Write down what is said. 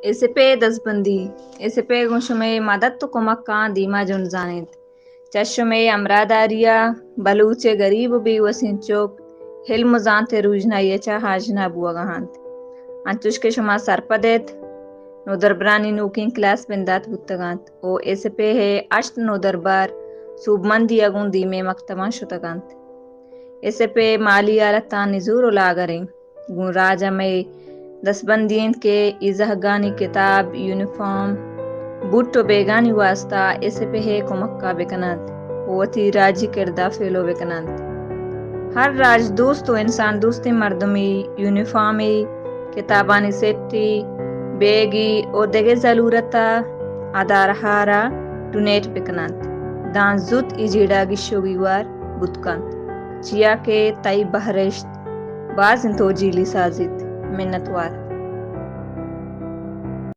Esipe dasbandi. Esipe gunşume madat to komakka dima junzanet. Çeşme amradariya baluçe garib bi wasinçok hilm zante rujna yeça hajna buagahant. Antushke şuma sarpadet nodarbrani nukin klas bendat buttagant. O esipe he asht nodarbar submandi agun dime maktaman şutagant. Esipe mali alatan nizuru lagarin. Gun raja me दसबंदियन के इजहगानी किताब uniform बूटो बेगानी वास्ता ऐसे पे है कुमक्का बेकनत वती राजी किरदा fellow बेकनत हर राज दोस्त इंसान दोस्ती मर्दमी यूनिफॉर्मी किताबानी सेट्टी बेगी और देगे जरूरता आधारहारा डोनेट बेकनत दान जुत इजीडा गिशोगी वार बुतकंत चिया के तई बहरेश्त बाज इंतो जीली साजित मिन्नतवार